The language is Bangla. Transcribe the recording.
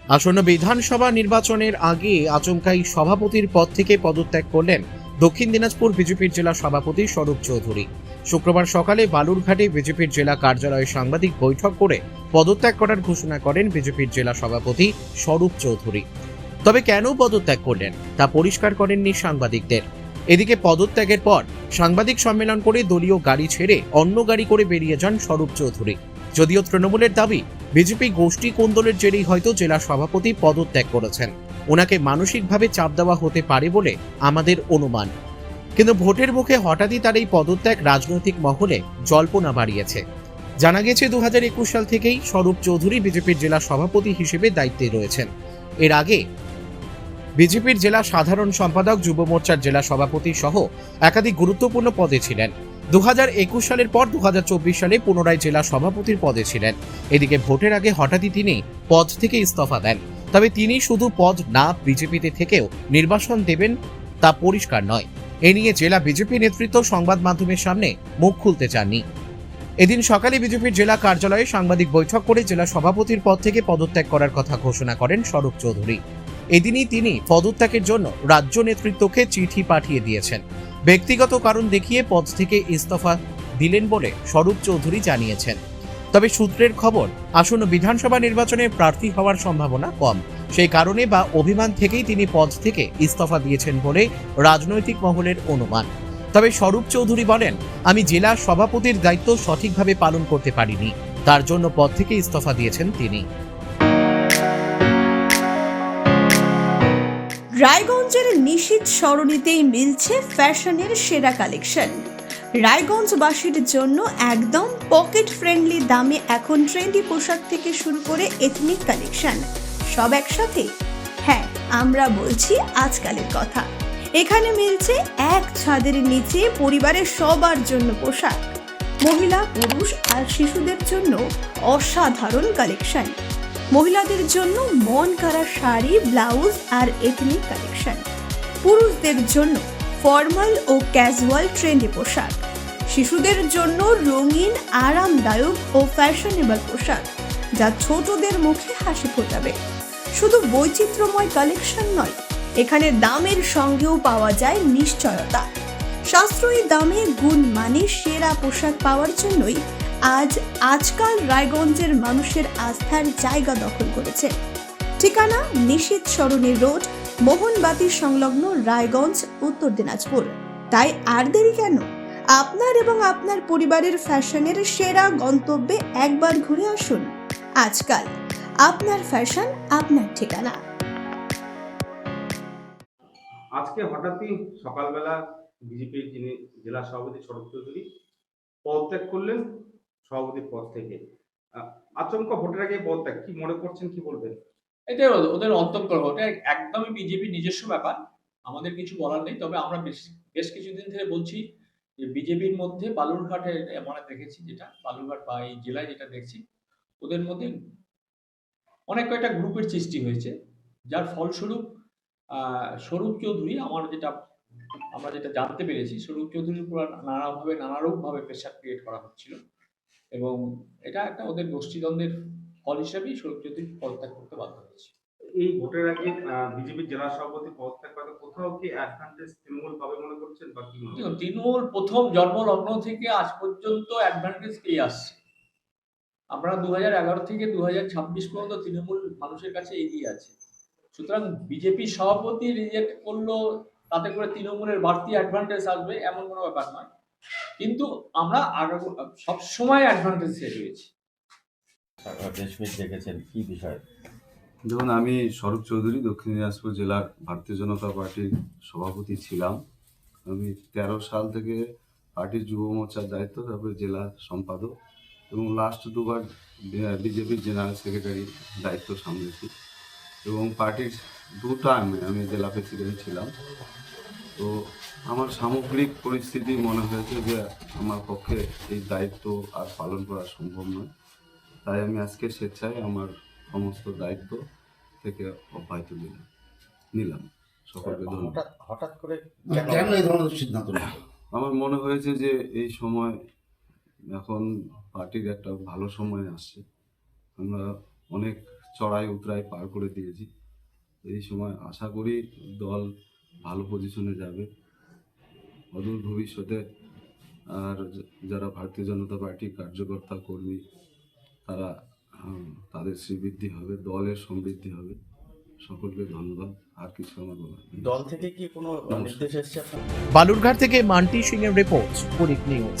আসন্ন বিধানসভা নির্বাচনের আগে আচমকাই সভাপতির পদ থেকে পদত্যাগ করলেন দক্ষিণ দিনাজপুর বিজেপির জেলা সভাপতি স্বরূপ চৌধুরী। শুক্রবার সকালে বালুরঘাটে বিজেপির জেলা কার্যালয়ে সাংবাদিক বৈঠক করে পদত্যাগ করার ঘোষণা করেন বিজেপির জেলা সভাপতি স্বরূপ চৌধুরী। তবে কেন পদত্যাগ করলেন তা পরিষ্কার করেননি সাংবাদিকদের। এদিকে পদত্যাগের পর সাংবাদিক সম্মেলন করে দলীয় গাড়ি ছেড়ে অন্য গাড়ি করে বেরিয়ে যান স্বরূপ চৌধুরী। যদিও তৃণমূলের দাবি বিজেপি গোষ্ঠী কোন্দলের জেরেই হয়তো জেলা সভাপতি পদত্যাগ করেছেন, ওনাকে মানসিকভাবে চাপ দেওয়া হতে পারে বলে আমাদের অনুমান। কিন্তু ভোটের মুখে হঠাৎই তার এই পদত্যাগ রাজনৈতিক মহলে জল্পনা বাড়িয়েছে। জানা গেছে 2021 সাল থেকেই স্বরূপ চৌধুরী বিজেপির জেলা সভাপতি হিসেবে দায়িত্বে রয়েছেন। এর আগে বিজেপির জেলা সাধারণ সম্পাদক, যুব মোর্চার জেলা সভাপতি সহ একাধিক গুরুত্বপূর্ণ পদে ছিলেন। 2021 সালের পর 2024 সালে পুনরায় জেলা সভাপতির পদে ছিলেন। এদিকে ভোটের আগে হঠাৎই তিনি পদ থেকে ইস্তফা দেন। তবে তিনি শুধু পদ না, বিজেপিতে থেকেও নির্বাসন দেবেন তা পরিষ্কার নয়। এ নিয়ে জেলা বিজেপি নেতৃত্ব সংবাদ মাধ্যমের সামনে মুখ খুলতে চাননি। এদিন সকালে বিজেপির জেলা কার্যালয়ে সাংবাদিক বৈঠক করে জেলা সভাপতির পদ থেকে পদত্যাগ করার কথা ঘোষণা করেন স্বরূপ চৌধুরী। এদিনই তিনি পদত্যাগের জন্য রাজ্য নেতৃত্বকে চিঠি পাঠিয়ে দিয়েছেন। ব্যক্তিগত কারণ দেখিয়ে পদ থেকে ইস্তফা দিলেন বলে স্বরূপ চৌধুরী জানিয়েছেন। তবে সূত্রের খবর, আসন্ন বিধানসভা নির্বাচনে প্রার্থী হওয়ার সম্ভাবনা কম, সেই কারণে বা অভিমান থেকেই তিনি পদ থেকে ইস্তফা দিয়েছেন বলে রাজনৈতিক মহলের অনুমান। তবে স্বরূপ চৌধুরী বলেন, আমি জেলা সভাপতির দায়িত্ব সঠিকভাবে পালন করতে পারিনি, তার জন্য পদ থেকে ইস্তফা দিয়েছেন তিনি। রায়গঞ্জের নিশীথ সরণিতেই মিলছে ফ্যাশনের সেরা কালেকশন। রায়গঞ্জবাসীর জন্য একদম পকেট ফ্রেন্ডলি দামে এখন ট্রেন্ডি পোশাক থেকে শুরু করে এথনিক কালেকশন সব একসাথে। হ্যাঁ, আমরা বলছি আজকালের কথা। এখানে মিলছে এক ছাদের নিচে পরিবারের সবার জন্য পোশাক, মহিলা, পুরুষ আর শিশুদের জন্য অসাধারণ কালেকশন। মহিলাদের জন্য মন কাড়া শাড়ি, ব্লাউজ আর এথনিক কালেকশন। পুরুষদের জন্য ফর্মাল ও ক্যাজুয়াল ট্রেন্ডি পোশাক। শিশুদের জন্য রঙিন, আরামদায়ক ও ফ্যাশনেবল পোশাক, যা ছোটদের মুখে হাসি ফোটাবে। শুধু বৈচিত্র্যময় কালেকশন নয়, এখানে দামের সঙ্গেও পাওয়া যায় নিশ্চয়তা। সাশ্রয়ী দামে গুণমানে সেরা পোশাক পাওয়ার জন্যই আজকাল রায়গঞ্জের মানুষের আস্থার জায়গা দখল করেছে। ঠিকানা নিশীথ সরণি রোড, মোহনবাতি সংলগ্ন, রায়গঞ্জ, উত্তর দিনাজপুর। তাই আর দেরি কেন? আপনার এবং আপনার পরিবারের ফ্যাশনের সেরা গন্তব্যে একবার ঘুরে আসুন। আজকাল আপনার ফ্যাশন, আপনার ঠিকানা। আজকে হঠাৎই সকালবেলা বিজেপির যিনি জেলা সভাপতি স্বরূপ চৌধুরী পদত্যাগ করলেন সভাপতির পদ থেকে। আচমকা ভোটের আগে পদত্যাগ, কি মনে করছেন, কি বলবেন? এটা ওদের অন্তর্গত, ওটা একদমই বিজেপির নিজস্ব ব্যাপার, আমাদের কিছু বলার নেই। তবে আমরা বেশ কিছুদিন ধরে বলছি যে বিজেপির মধ্যে বালুরঘাটে আমরা দেখেছি, যেটা বালুরঘাট বা এই জেলায় যেটা দেখছি, ওদের মধ্যে অনেক কয়েকটা গ্রুপের সৃষ্টি হয়েছে, যার ফলস্বরূপ স্বরূপ চৌধুরী, আমরা যেটা জানতে পেরেছি, স্বরূপ চৌধুরীর উপর নানারূপভাবে প্রেশার ক্রিয়েট করা হচ্ছিল এবং এটা একটা ওদের গোষ্ঠীদ্বন্দ্বের ফল হিসেবেই স্বরূপ চৌধুরী পদত্যাগ করতে বাধ্য হয়েছে। এই ভোটের আগে বিজেপির জেলা সভাপতি পদত্যাগ করাতে কোথাও কি অ্যাডভান্টেজ তৃণমূল পাবে মনে করছেন, বা কি মনে করছেন? তৃণমূল প্রথম জন্মলগ্ন থেকে আজ পর্যন্ত অ্যাডভান্টেজ পেয়ে আসছে। আমরা 2011 থেকে 2026 পর্যন্ত তৃণমূল মানুষের কাছে এগিয়ে আছে। সুতরাং বিজেপি সভাপতি রিজেক্ট করলো তাতে করে তৃণমূলের বাড়তি অ্যাডভান্টেজ আসবে এমন কোনো ব্যাপার নয়, কিন্তু আমরা সবসময় অ্যাডভান্টেজ রয়েছি। দেখেছেন কি বিষয়? দেখুন, আমি স্বরূপ চৌধুরী, দক্ষিণ দিনাজপুর জেলার ভারতীয় জনতা পার্টির সভাপতি ছিলাম। আমি 13 সাল থেকে পার্টির যুব মোর্চার দায়িত্ব, তারপরে জেলা সম্পাদক এবং লাস্ট দুবার বিজেপির জেনারেল সেক্রেটারি দায়িত্ব সামলেছি এবং পার্টির 2 টার্মে আমি জেলা প্রেসিডেন্ট ছিলাম। তো আমার সামগ্রিক পরিস্থিতি মনে হয়েছে যে আমার পক্ষে এই দায়িত্ব আর পালন করা সম্ভব নয়, তাই আমি আজকে স্বেচ্ছায় আমার সমস্ত দায়িত্ব থেকে অব্যাহত নিলাম। সকলকে ধন্যবাদ। হঠাৎ করে কেন এই ধরনের সিদ্ধান্ত নিল? আমার মনে হয়েছে যে এই সময় এখন পার্টির একটা ভালো সময় আসছে। আমরা অনেক চড়াই উতরাই পার করে দিয়েছি। এই সময় আশা করি দল ভালো পজিশনে যাবে। অদূর ভবিষ্যতে আর যারা ভারতীয় জনতা পার্টির কার্যকর্তা কর্মী তারা তাদের শ্রীবৃদ্ধি হবে, দলের সমৃদ্ধি হবে। সকলকে ধন্যবাদ। আর কিছু আমার বলার নেই। দল থেকে কি কোনো নির্দেশ এসেছে আপনার? বালুরঘাট থেকে মান্টি সিং এর রিপোর্ট, পুলিশ নিউজ।